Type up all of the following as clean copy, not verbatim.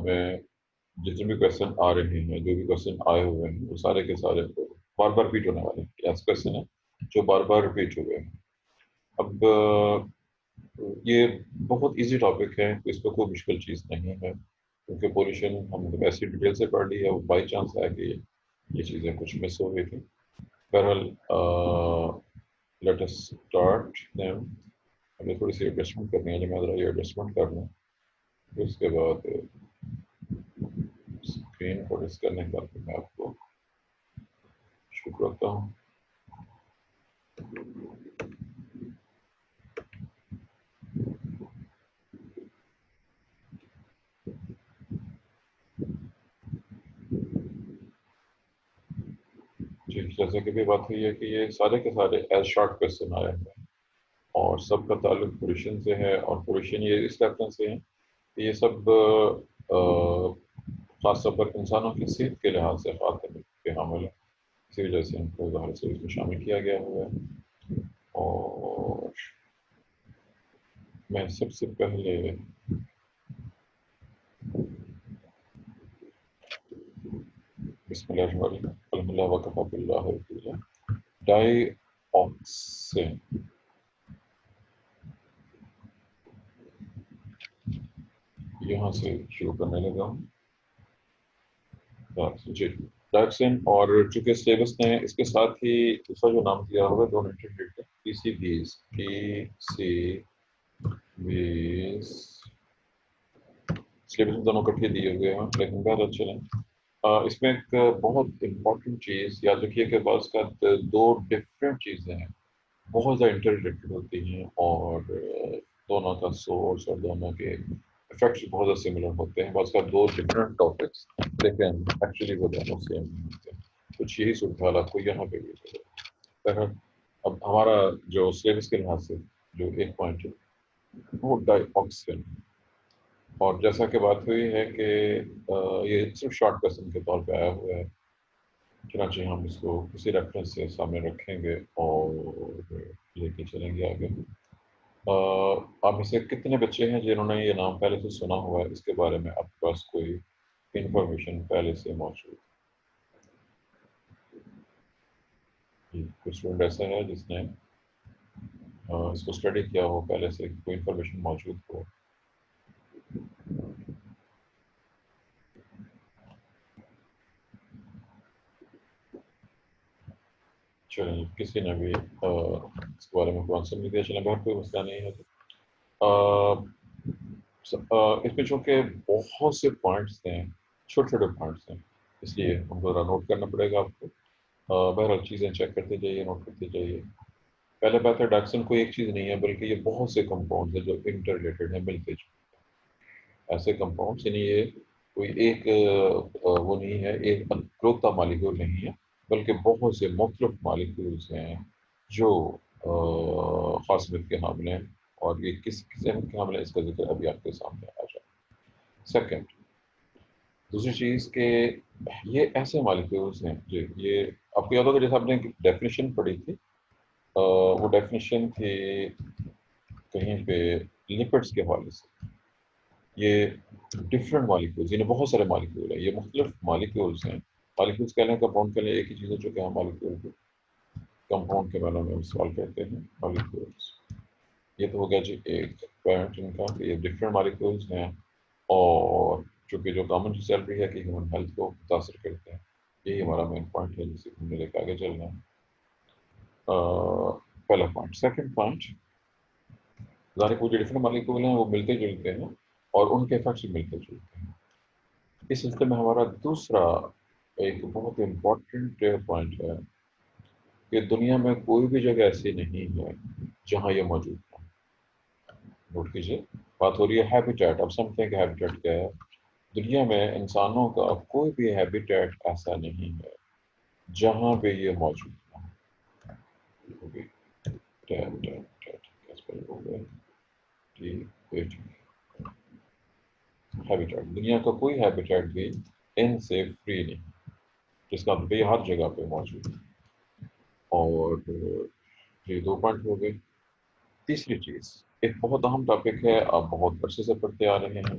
میں جتنے بھی کوشچن آ رہے ہیں، جو بھی کوشچن آئے ہوئے ہیں، وہ سارے کے سارے بار بار ریپیٹ ہونے والے ہیں. ایسے کوشچن ہیں جو بار بار ریپیٹ ہوئے ہیں. اب یہ بہت ایزی ٹاپک ہے، اس پہ کوئی مشکل چیز نہیں ہے، کیونکہ پولوشن ہم نے ایسی ڈیٹیل سے پڑھ لی ہے. وہ بائی چانس ہے کہ یہ چیزیں کچھ مس ہو گئی تھیں. بہرحال لیٹ اس اسٹارٹ دیم. ہمیں تھوڑی سی ایڈجسٹمنٹ کرنی ہے، جو میں ذرا یہ ایڈجسٹمنٹ کر لوں. پھر اس کے بعد اسکرین کو ڈس کرنے کے بعد میں آپ کو شروع کرتا ہوں. جی، جیسے کہ بھی بات ہوئی ہے کہ یہ سارے کے سارے ایز شارٹ کویشچن آئے ہیں اور سب کا تعلق پولوشن سے ہے. اور پولوشن یہ اس ریفرنس سے ہے کہ یہ سب خاص طور پر انسانوں کی صحت کے لحاظ سے خطرے کے حامل ہے. اسی وجہ سے ان کو ظاہر سے اس میں شامل کیا گیا ہوا ہے. اور میں سب سے پہلے بسم اللہ الرحمن الرحیم الحمد للہ وکفی باللہ وکیلا. ڈائی آکسین یہاں سے شروع کرنے لگا ہوں. جی، ڈائیکسین. اور چونکہ سلیبس نے اس کے ساتھ ہی دوسرا جو نام دیا ہوگا دونوں انٹرڈکٹ پی سی بیز سلیبس میں دونوں کٹھے دیے ہوئے ہیں، لیکن بہت چلیں. اس میں ایک بہت امپورٹنٹ چیز یاد رکھیے کہ بعض کا دو ڈفرینٹ چیزیں ہیں، بہت زیادہ انٹر ریلیٹڈ ہوتی ہیں، اور دونوں کا سورس اور دونوں کے افیکٹس بہت زیادہ سملر ہوتے ہیں. بعض کا دو ڈفرینٹ ٹاپکس لیکن ایکچولی وہ دونوں سیم نہیں ہوتے ہیں. کچھ یہی صورتحال آپ کو یہاں پہ بھی ہے. بہرحال اب ہمارا جو سلیبس کے لحاظ سے جو ایک پوائنٹ ہے وہ ڈائی آکسین. اور جیسا کہ بات ہوئی ہے کہ یہ صرف شارٹ کویشچن کے طور پہ آیا ہوا ہے، چنانچہ ہم اس کو کسی ریفرنس سے سامنے رکھیں گے اور لے کے چلیں گے آگے. آپ میں سے کتنے بچے ہیں جنہوں نے یہ نام پہلے سے سنا ہوا ہے؟ اس کے بارے میں آپ کے پاس کوئی انفارمیشن پہلے سے موجود؟ کوئی اسٹوڈنٹ ایسا ہے جس نے اس کو اسٹڈی کیا ہو پہلے سے، کوئی انفارمیشن موجود ہو؟ چلیں، کسی نے بھی اس کے بارے میں کوئی آنسر نہیں دیا. چلیں، بہت کوئی مسئلہ نہیں ہے. اس میں چونکہ بہت سے پوائنٹس ہیں، چھوٹے چھوٹے پوائنٹس ہیں، اس لیے ان کو ذرا نوٹ کرنا پڑے گا آپ کو. بہرحال چیزیں چیک کرتے جائیے، نوٹ کرتے جائیے. پہلے بات ہے ڈائیکسن کوئی ایک چیز نہیں ہے، بلکہ یہ بہت سے کمپاؤنڈز ہیں جو انٹر ریلیٹڈ ہیں، ملتے جلتے ایسے کمپاؤنڈس. یعنی یہ کوئی ایک وہ نہیں ہے، ایک اکلوتا مالیکول نہیں ہے، بلکہ بہت سے مختلف مالیکولز ہیں جو خاص مل کے حامل ہیں. اور یہ کس اہم کے حامل ہے اس کا ذکر ابھی آپ کے سامنے آ جائے. سیکنڈ، دوسری چیز کہ یہ ایسے مالیکولز ہیں جو یہ آپ کو یاد ہوگا جیسے آپ نے ڈیفینیشن پڑھی تھی، وہ ڈیفینیشن تھی کہیں پہ لپڈس کے حوالے سے. یہ ڈفرینٹ مالیکولز، یعنی بہت سارے مالیکول ہیں، یہ مختلف مالیکولز ہیں. مالیکولز کہہ لیں، کمپاؤنڈ کہہ لیں، ایک ہی چیز ہے جو کہ ہم مالیکول کو کمپاؤنڈ کے معنی میں استعمال کرتے ہیں، مالیکولز. یہ تو ہو گیا جی ایک پوائنٹ ان کا کہ یہ ڈفرینٹ مالیکولز ہیں، اور چونکہ جو کامن سیلری ہے کہ ہیومن ہیلتھ کو متاثر کرتے ہیں. یہی ہمارا مین پوائنٹ ہے جسے ہم نے لے کے آگے چلنا ہے. پہلا پوائنٹ. سیکنڈ پوائنٹ، ظاہر وہ جو ڈفرینٹ مالیکول ہیں وہ ملتے جلتے ہیں اور ان کے افیکٹس بھی ملتے جلتے ہیں. اس سلسلے میں ہمارا دوسرا ایک بہت امپورٹنٹ پوائنٹ ہے کہ دنیا میں کوئی بھی جگہ ایسی نہیں ہے جہاں یہ موجود ہے. نوٹ کیجیے، بات ہو رہی ہے ہیبیٹیٹ. اب سمجھتے ہیں کہ ہیبیٹیٹ کیا ہے. دنیا میں انسانوں کا کوئی بھی ہیبیٹیٹ ایسا نہیں ہے جہاں پہ یہ موجود ہیبیٹیٹ. دنیا کا کوئی ہیبیٹیٹ بھی ان سے فری نہیں، جس کا بھی ہر جگہ پہ موجود ہے. اور یہ دو پوائنٹ ہو گئے. تیسری چیز ایک بہت اہم ٹاپک ہے، آپ بہت عرصے سے پڑھتے آ رہے ہیں،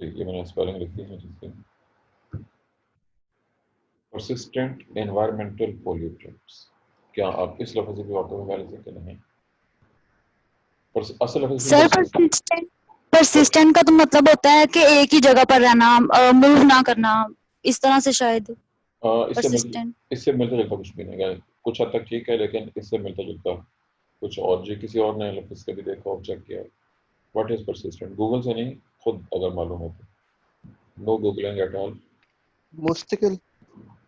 جی یہ میں نے اسپیلنگ لکھی ہے جس کی پرسسٹنٹ انوائرمنٹل پولیوٹنٹس. کیا آپ اس لفظ کی باتوں میں سے کہ نہیں؟ اصل لفظ سر پرسسٹنٹ کا تو مطلب ہوتا ہے کہ ایک ہی جگہ پر رہنا، موو نہ کرنا، اس طرح سے شاید پرسسٹنٹ. اس سے ملتا جلتا کچھ بھی نہیں ہے، کچھ حد تک ٹھیک ہے لیکن اس سے ملتا جلتا کچھ اور. جی کسی اور نے لفظ کا بھی دیکھا اور چیک کیا. What is persistent? گوگل سے نہیں، خود اگر معلوم ہے تو. نو گوگلنگ ایٹ آل. مستقل.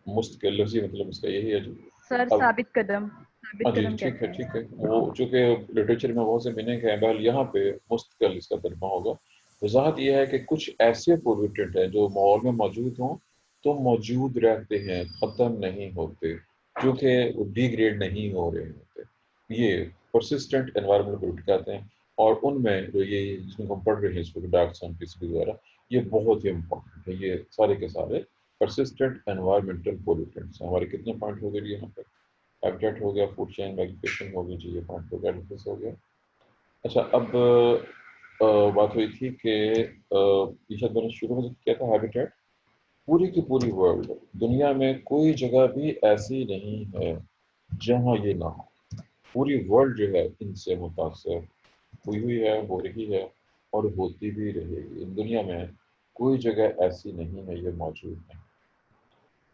مستقل لفظی مطلب اس کا یہی ہے جو سر ثابت قدم. ثابت جی قدم ٹھیک کہتے ہے ہیں. ٹھیک ہے. وہ چونکہ لٹریچر میں بہت سے میننگ ہے، بہرحال یہاں پہ مستقل اس کا ترجمہ ہوگا. وضاحت یہ ہے کہ کچھ ایسے پولوٹنٹ ہیں جو ماحول میں موجود ہوں تو موجود رہتے ہیں، ختم نہیں ہوتے، کیونکہ وہ ڈی گریڈ نہیں ہو رہے ہوتے. یہ پرسسٹنٹ انوائرمنٹل پولوٹنٹ کہتے ہیں. اور ان میں جو یہ جس میں ہم پڑھ رہے ہیں اس کو ڈارک سن پی سی وغیرہ، یہ بہت ہی امپورٹنٹ ہے. یہ سارے کے سارے پرسسٹنٹ انوائرمنٹل پولوٹنٹس ہیں. ہمارے کتنے پوائنٹ ہو گئے یہاں پہ؟ ہیبیٹیٹ ہو گیا، فوڈ چین ویجیٹیشن ہو گئی، جی یہ پوائنٹ ہو گیا، ایڈوکیسی ہو گیا. اچھا اب بات ہوئی تھی کہ یہ شاید میں نے شروع میں کیا تھا، ہیبیٹیٹ. پوری کی پوری ورلڈ، دنیا میں کوئی جگہ بھی ایسی نہیں ہے جہاں یہ نہ ہو. پوری ورلڈ جو ہے ان سے متاثر ہوئی ہے، ہو رہی ہے اور ہوتی بھی رہے گی. دنیا میں کوئی جگہ ایسی نہیں ہے یہ موجود ہے.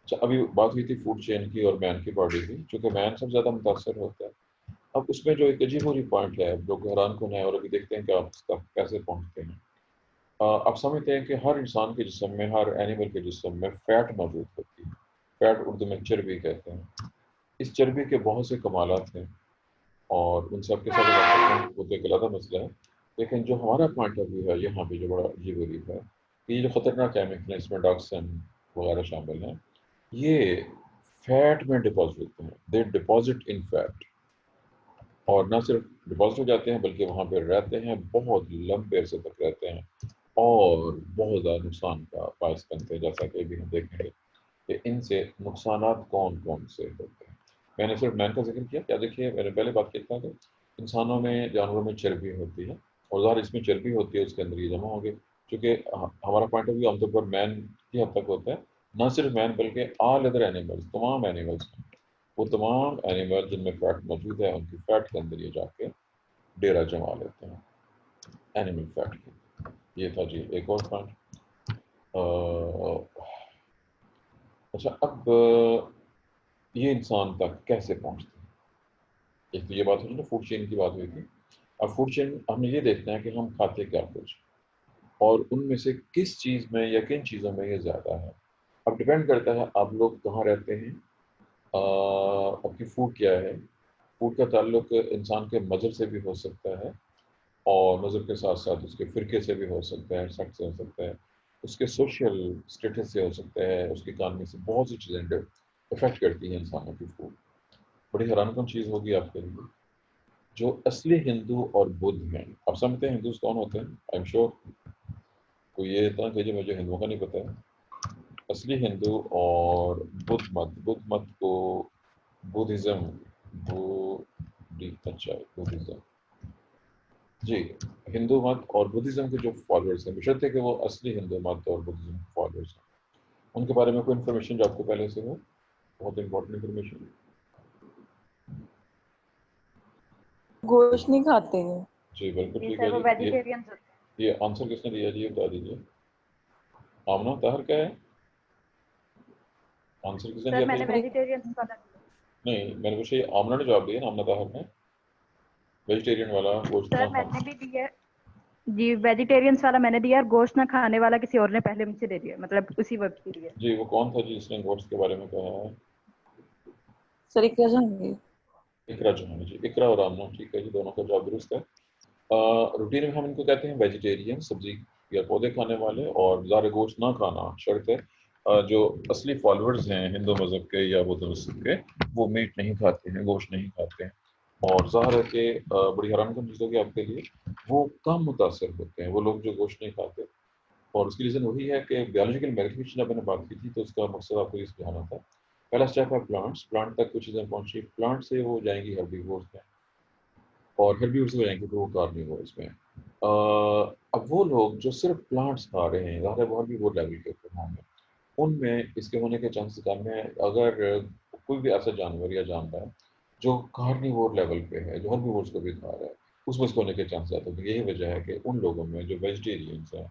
اچھا ابھی بات ہوئی تھی فوڈ چین کی اور مین کی باڈی کی، چونکہ مین سب زیادہ متاثر ہوتا ہے. اب اس میں جو ایک عجیب و غریب پوائنٹ ہے جو حیران کن ہے، اور ابھی دیکھتے ہیں کہ آپ اس تک کیسے پہنچتے ہیں. آپ سمجھتے ہیں کہ ہر انسان کے جسم میں، ہر اینیمل کے جسم میں فیٹ موجود ہوتی ہے. فیٹ اردو میں چربی کہتے ہیں. اس چربی کے بہت سے کمالات ہیں اور ان سب کے ساتھ وہ تو ایک علیحدہ مسئلہ ہے. لیکن جو ہمارا پوائنٹ آف ویو ہے یہاں پہ جو بڑا عجیب و غریب ہے کہ یہ جو خطرناک کیمیکل ہیں، اس میں ڈاکسن وغیرہ شامل ہیں، یہ فیٹ میں ڈپازٹ ہوتے ہیں. دے ڈپازٹ ان فیٹ. اور نہ صرف ڈپازٹ ہو جاتے ہیں بلکہ وہاں پہ رہتے ہیں، بہت لمبے عرصے تک رہتے ہیں اور بہت زیادہ نقصان کا باعث بنتے ہیں. جیسا کہ ابھی ہم دیکھیں گے کہ ان سے نقصانات کون کون سے ہوتے ہیں. میں نے صرف مین کا ذکر کیا. کیا دیکھیے میں نے پہلے بات کی تھا کہ انسانوں میں، جانوروں میں چربی ہوتی ہے اور ظاہر اس میں چربی ہوتی ہے، اس کے اندر یہ جمع ہوگی. چونکہ ہمارا پوائنٹ آف ویو عام طور پر مین کی حد تک ہوتا ہے. نہ صرف مین بلکہ آل ادر اینیملس، تمام اینیملس، وہ تمام اینیمل جن میں فیٹ موجود ہے ان کی فیٹ کے اندر یہ جا کے ڈیرا جما لیتے ہیں اینیمل فیٹ کی. یہ تھا جی ایک اور پوائنٹ. اچھا اب یہ انسان تک کیسے پہنچتے ہیں؟ ایک تو یہ بات ہوئی نا، فوڈ چین کی بات ہوئی تھی. اب فوڈ چین ہم نے یہ دیکھنا ہے کہ ہم کھاتے کیا کچھ اور ان میں سے کس چیز میں یا کن چیزوں میں یہ زیادہ ہے. اب ڈپینڈ کرتا ہے آپ لوگ کہاں رہتے ہیں، آپ کی فوڈ کیا ہے. فوڈ کا تعلق انسان کے مذہب سے بھی ہو سکتا ہے اور مذہب کے ساتھ ساتھ اس کے فرقے سے بھی ہو سکتا ہے، سیکٹ سے ہو سکتا ہے، اس کے سوشل اسٹیٹس سے ہو سکتا ہے، اس کی اکانومی سے. بہت سی چیزیں افیکٹ کرتی ہیں انسانوں کی فوڈ. بڑی حیران کن چیز ہوگی آپ کے لیے، جو اصلی ہندو اور بدھ ہیں. آپ سمجھتے ہیں ہندوز کون ہوتے ہیں؟ آئی ایم شیور کوئی یہ اتنا کہ مجھے ہندوؤں کا نہیں پتہ ہے. اصلی ہندو اور بدھ مت کو بدھزم بدھزم جی ہندو مت اور بدھزم کے جو فالوورز ہیں، بشرط ہے کہ وہ اصلی ہندو مت اور بدھزم کے فالوورز ہیں. ان کے بارے میں کوئی انفارمیشن جو آپ کو پہلے سے ہو، بہت امپورٹنٹ انفارمیشن. گوشت نہیں کھاتے ہیں. جی بالکل ٹھیک ہے سر وہ جی. ویجیٹیرینز ہوتے ہیں. یہ آنسر کس نے دیا جی؟ بتا دیجیے. آمنہ طاہر کیا ہے آنسر کس نے سر دیا میں نے تھا؟ ویجیٹیرینز والا دیا. نہیں میں نے پوچھا یہ آمنہ نے جواب دیا نا، آمنہ طاہر نے ویجیٹیرین والا گوشت سر نہ میں کھانا. نے بھی دیا جی، ویجیٹیرینز والا میں نے دیا اور گوشت نہ کھانے والا کسی اور نے پہلے مجھ سے دے دیا، مطلب اسی وقت کے لیے. جی وہ کون تھا جی جس نے گوشت کے بارے میں کہا ہے؟ سر کیا جانگے اقرا جہانی جی. اقرا اور آمنہ ٹھیک ہے جی، دونوں کا جواب درست ہے. روٹین میں ہم ان کو کہتے ہیں ویجیٹیرین، سبزی یا پودے کھانے والے، اور ظاہر گوشت نہ کھانا شرط ہے. جو اصلی فالوورز ہیں ہندو مذہب کے یا بدھ مذہب کے، وہ میٹ نہیں کھاتے ہیں، گوشت نہیں کھاتے ہیں. اور ظاہر ہے کہ بڑی حیران کن چیز ہوگی آپ کے لیے، وہ کم متاثر ہوتے ہیں وہ لوگ جو گوشت نہیں کھاتے. اور اس کی ریزن وہی ہے کہ بیولوجیکل میگنیفیکیشن جب میں نے بات کی تھی تو اس کا مقصد آپ کو یہ سمجھانا تھا. پہلا اسٹیپ ہے پلانٹس. پلانٹ تک کچھ چیزیں پہنچی، پلانٹ سے وہ جائیں گی ہربیورس میں، اور ہربیورس ہو جائیں گے تو وہ کارنیورس میں. اب وہ لوگ جو صرف پلانٹس کھا رہے ہیں ظاہر بہت بھی وہ لیول کے اوپر ہوں گے، ان میں اس کے ہونے کے چانسز کم ہیں. اگر کوئی بھی ایسا جانور یا جانور جو کارنیور لیول پہ ہے، جو ہربیورس کو بھی کھا رہا ہے، اس میں اس کو ہونے کے چانسز آتے ہیں. یہی وجہ ہے کہ ان لوگوں میں جو ویجیٹیرینس ہیں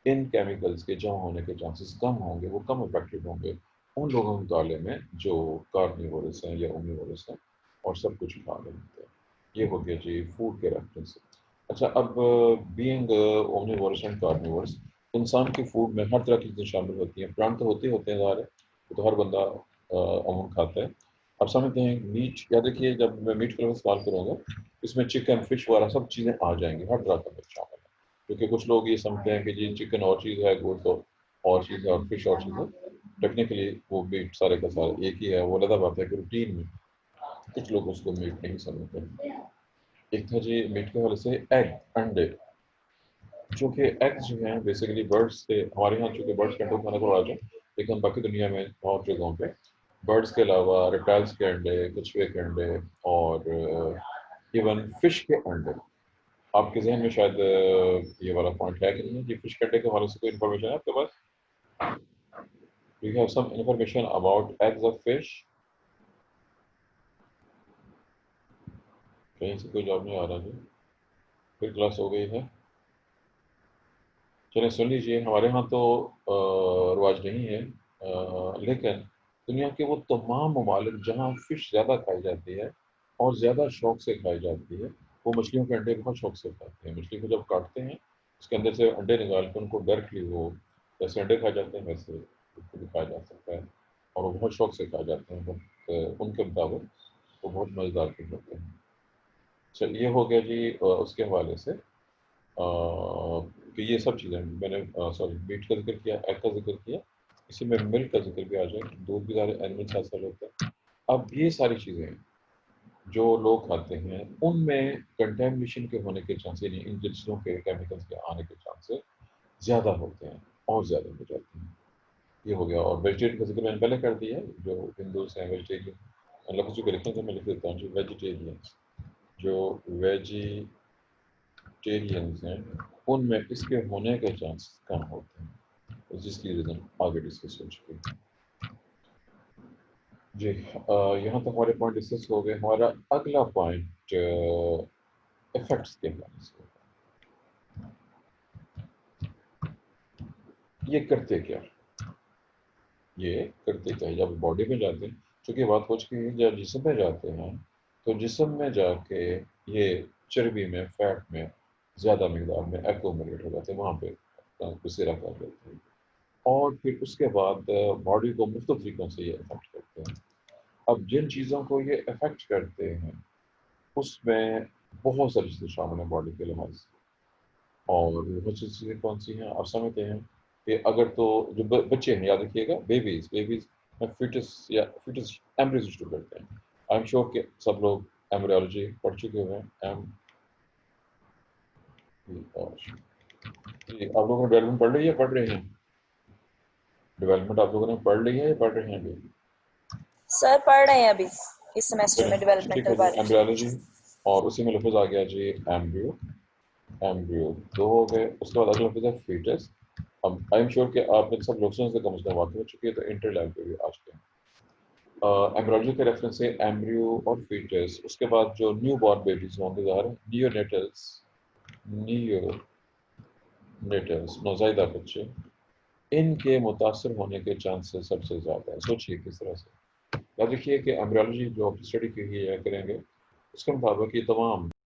ان کیمیکلز کے جمع ہونے کے چانسز کم ہوں گے، وہ کم افیکٹو ہوں گے ان لوگوں کے مطالعے میں جو کارنیورس ہیں یا اومنیورس ہیں اور سب کچھ کھا رہے ہوتے ہیں. یہ ہو گیا جی فوڈ کے ریفرنس سے. اچھا، اب بینگ اومنیورس اینڈ کارنیورس، انسان کی فوڈ میں ہر طرح کی چیزیں شامل ہوتی ہیں. پلانٹ تو ہوتے ہیں ظاہر ہے، وہ تو ہر بندہ عموماً کھاتا ہے. اب سمجھتے ہیں میٹ، یا دیکھیے جب میں میٹ کا استعمال کروں گا اس میں چکن، فش وغیرہ سب چیزیں آ جائیں گی، ہر طرح کا میٹ شامل ہے. کیونکہ کچھ لوگ یہ سمجھتے ہیں کہ جی چکن اور چیز ہے، گوشت اور چیز ہے، اور فش اور چیز ہے. ٹیکنیکلی وہ میٹ سارے کا سارا ایک ہی ہے. وہ لگا بات ہے کہ روٹین میں کچھ لوگ اس کو میٹ نہیں سمجھتے. ایک تھا جی میٹ کے حوالے سے ایگ، انڈے، چونکہ ایگز جو ہیں بیسیکلی برڈس سے، ہمارے یہاں چونکہ برڈس کا انڈے کھانا کو رواج ہے، لیکن باقی دنیا میں بہت جگہوں پہ برڈس کے علاوہ ریپٹائلس کے انڈے، کچھوے کے انڈے، اور ایون فش کے انڈے. آپ کے ذہن میں شاید یہ والا پوائنٹ ہے کہ نہیں کہ فش کے انڈے کے حوالے سے کوئی انفارمیشن ہے آپ کے پاس؟ Do you have some information about eggs of fish? کہیں سے کوئی جواب نہیں آ رہا جی، پھر کلاس ہو گئی ہے. چلیں سن لیجیے، ہمارے ہاں تو رواج نہیں ہے، لیکن دنیا کے وہ تمام ممالک جہاں فش زیادہ کھائی جاتی ہے اور زیادہ شوق سے کھائی جاتی ہے، وہ مچھلیوں کے انڈے بہت شوق سے کھاتے ہیں. مچھلی کو جب کاٹتے ہیں اس کے اندر سے انڈے نکال کے ان کو ڈائریکٹلی وہ جیسے انڈے کھائے جاتے ہیں ویسے اس کو بھی کھایا جا سکتا ہے، اور وہ بہت شوق سے کھائے جاتے ہیں. ان کے مطابق وہ بہت مزیدار فش ہوتے ہیں. چلیے ہو گیا جی اس کے حوالے سے کہ یہ سب چیزیں میں نے سوری میٹ کا ذکر کیا، ایگ کا ذکر کیا، اسی میں ملک کا ذکر بھی آ جائے، دودھ بھی سارے اینیملس حاصل ہوتے ہیں. اب یہ ساری چیزیں جو لوگ کھاتے ہیں ان میں کنٹامنیشن کے ہونے کے چانس، یعنی ان جنسوں کے کیمیکلس کے آنے کے چانسز زیادہ ہوتے ہیں اور زیادہ ہو جاتے ہیں. یہ ہو گیا. اور ویجیٹیرین کا ذکر میں نے پہلے کر دیا ہے. جو ہندوز ہیں ویجیٹیرین، لفظ کو لکھنے سے میں لکھ دیتا ہوں جی، ویجیٹیرینس، جو ویجیٹیرینس ہیں ان میں اس کے ہونے کے چانس کم ہوتے ہیں، جس کی ریزن آگے ڈسکس ہو چکی ہے جی. یہاں تک ہمارے پوائنٹ ڈسکس ہو گئے. ہمارا اگلا پوائنٹ افیکٹس کے حوالے سے. یہ کرتے کیا، یہ کرتے کیا جب باڈی میں جاتے ہیں، چونکہ بات ہو چکی ہے جب جسم میں جاتے ہیں تو جسم میں جا کے یہ چربی میں، فیٹ میں زیادہ مقدار میں ایکومولیٹ ہو جاتے ہیں، وہاں پہ بسیرا کر لیتے ہیں، اور پھر اس کے بعد باڈی کو مختلف طریقوں سے یہ افیکٹ کرتے ہیں. اب جن چیزوں کو یہ افیکٹ کرتے ہیں اس میں بہت ساری چیزیں شامل ہیں باڈی کے لحاظ سے. اور بہت سی چیزیں کون سی ہیں آپ سمجھتے ہیں کہ اگر تو جو بچے ہیں، یاد رکھیے گا بیبیز میں فیٹس یا فیٹس ایمبریز شروع کرتے ہیں. آئی ایم شیور کہ سب لوگ ایمبریولوجی پڑھ چکے ہوئے ہیں. آپ لوگوں نے ڈیولپمنٹ پڑھ لی ہے، پڑھ رہے ہیں؟ ڈیولپمنٹ آپ لوگوں نے پڑھ لی ہے یا پڑھ رہے ہیں ابھی؟ سر پڑھ رہے ہیں ابھی اس سیمسٹر میں ڈیولپمنٹل بارے. ایمبریولوجی، اور اسی میں لفظ آ گیا جی ایمبریو. ایمبریو دو ہو گئے. اس کے بعد اگلا لفظ ہے فیٹس. اب آئی ایم شیور کہ آپ نے سب لوگوں سے کم از کم واقع ہو چکی ہے، تو انٹر لیول پہ بھی آ چکے ہیں. ایمبریولوجی کے ریفرنس سے ایمبریو اور فیٹس. اس کے بعد جو نیو بورن بیبیز ہوں گے ظاہر نیونیٹلس نوزائیدہ بچے، ان کے متاثر ہونے کے چانسز سب سے زیادہ ہیں. سوچیے کس طرح سے. یاد رکھیے کہ ایمبریولوجی جو آپ اسٹڈی کی ہے کریں گے اس کے مطابق یہ تمام